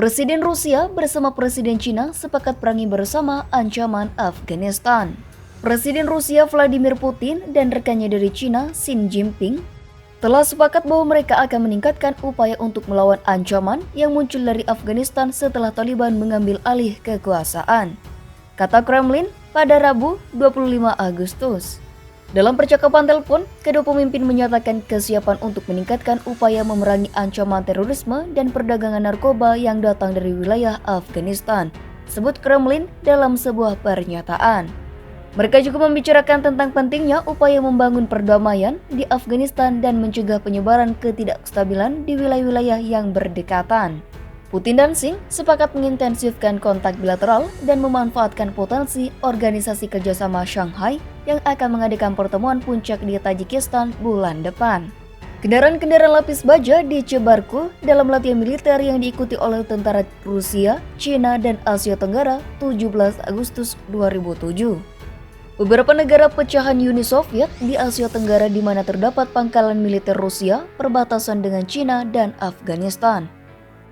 Presiden Rusia bersama Presiden Cina sepakat perangi bersama ancaman Afghanistan. Presiden Rusia Vladimir Putin dan rekannya dari Cina Xi Jinping telah sepakat bahwa mereka akan meningkatkan upaya untuk melawan ancaman yang muncul dari Afghanistan setelah Taliban mengambil alih kekuasaan, kata Kremlin pada Rabu 25 Agustus. Dalam percakapan telepon, kedua pemimpin menyatakan kesiapan untuk meningkatkan upaya memerangi ancaman terorisme dan perdagangan narkoba yang datang dari wilayah Afghanistan, sebut Kremlin dalam sebuah pernyataan. Mereka juga membicarakan tentang pentingnya upaya membangun perdamaian di Afghanistan dan mencegah penyebaran ketidakstabilan di wilayah-wilayah yang berdekatan. Putin dan Xi sepakat mengintensifkan kontak bilateral dan memanfaatkan potensi Organisasi Kerjasama Shanghai yang akan mengadakan pertemuan puncak di Tajikistan bulan depan. Kendaraan-kendaraan lapis baja dicebarku dalam latihan militer yang diikuti oleh tentara Rusia, Cina, dan Asia Tenggara 17 Agustus 2007. Beberapa negara pecahan Uni Soviet di Asia Tenggara di mana terdapat pangkalan militer Rusia perbatasan dengan Cina dan Afghanistan.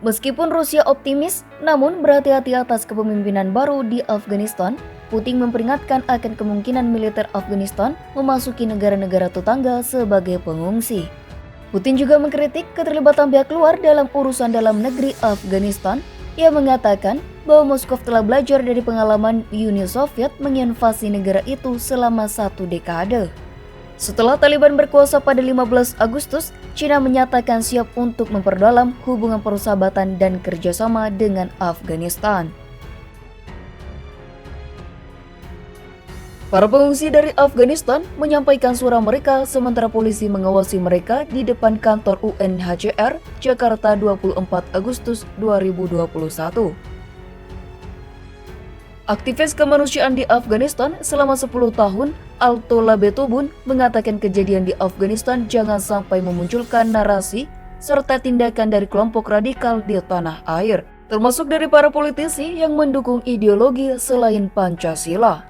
Meskipun Rusia optimis, namun berhati-hati atas kepemimpinan baru di Afghanistan. Putin memperingatkan akan kemungkinan militer Afghanistan memasuki negara-negara tetangga sebagai pengungsi. Putin juga mengkritik keterlibatan pihak luar dalam urusan dalam negeri Afghanistan. Ia mengatakan bahwa Moskow telah belajar dari pengalaman Uni Soviet menginvasi negara itu selama 1 dekade. Setelah Taliban berkuasa pada 15 Agustus, Cina menyatakan siap untuk memperdalam hubungan persahabatan dan kerjasama dengan Afghanistan. Para pengungsi dari Afghanistan menyampaikan suara mereka sementara polisi mengawasi mereka di depan kantor UNHCR, Jakarta 24 Agustus 2021. Aktivis kemanusiaan di Afghanistan selama 10 tahun, Alto Labetubun, mengatakan kejadian di Afghanistan jangan sampai memunculkan narasi serta tindakan dari kelompok radikal di tanah air, termasuk dari para politisi yang mendukung ideologi selain Pancasila.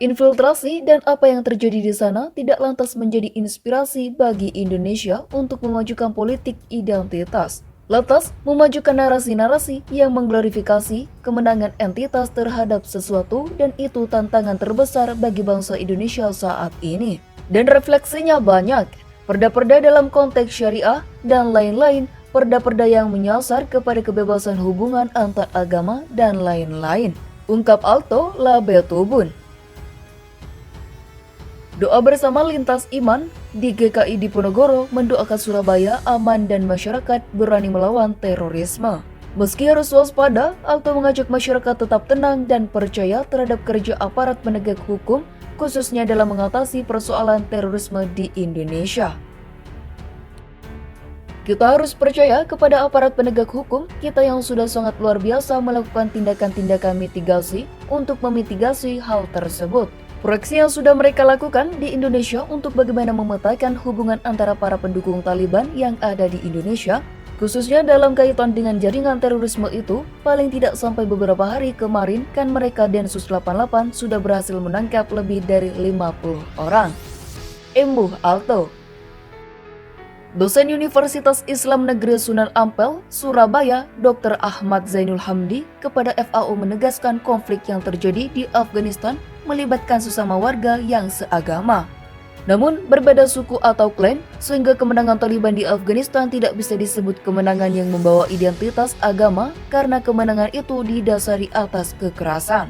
Infiltrasi dan apa yang terjadi di sana tidak lantas menjadi inspirasi bagi Indonesia untuk memajukan politik identitas. Lantas, memajukan narasi-narasi yang mengglorifikasi kemenangan entitas terhadap sesuatu, dan itu tantangan terbesar bagi bangsa Indonesia saat ini. Dan refleksinya banyak, perda-perda dalam konteks syariah dan lain-lain, perda-perda yang menyasar kepada kebebasan hubungan antar agama dan lain-lain, ungkap Alto Labetubun. Doa bersama lintas iman di GKI Diponegoro mendoakan Surabaya aman dan masyarakat berani melawan terorisme. Meski harus waspada, Alto mengajak masyarakat tetap tenang dan percaya terhadap kerja aparat penegak hukum, khususnya dalam mengatasi persoalan terorisme di Indonesia. Kita harus percaya kepada aparat penegak hukum kita yang sudah sangat luar biasa melakukan tindakan-tindakan mitigasi untuk memitigasi hal tersebut. Proyeksi yang sudah mereka lakukan di Indonesia untuk bagaimana memetakan hubungan antara para pendukung Taliban yang ada di Indonesia, khususnya dalam kaitan dengan jaringan terorisme itu, paling tidak sampai beberapa hari kemarin kan mereka Densus 88 sudah berhasil menangkap lebih dari 50 orang. Embuh Alto. Dosen Universitas Islam Negeri Sunan Ampel, Surabaya, Dr. Ahmad Zainul Hamdi, kepada FAO menegaskan konflik yang terjadi di Afghanistan melibatkan sesama warga yang seagama. Namun, berbeda suku atau klan, sehingga kemenangan Taliban di Afghanistan tidak bisa disebut kemenangan yang membawa identitas agama karena kemenangan itu didasari atas kekerasan.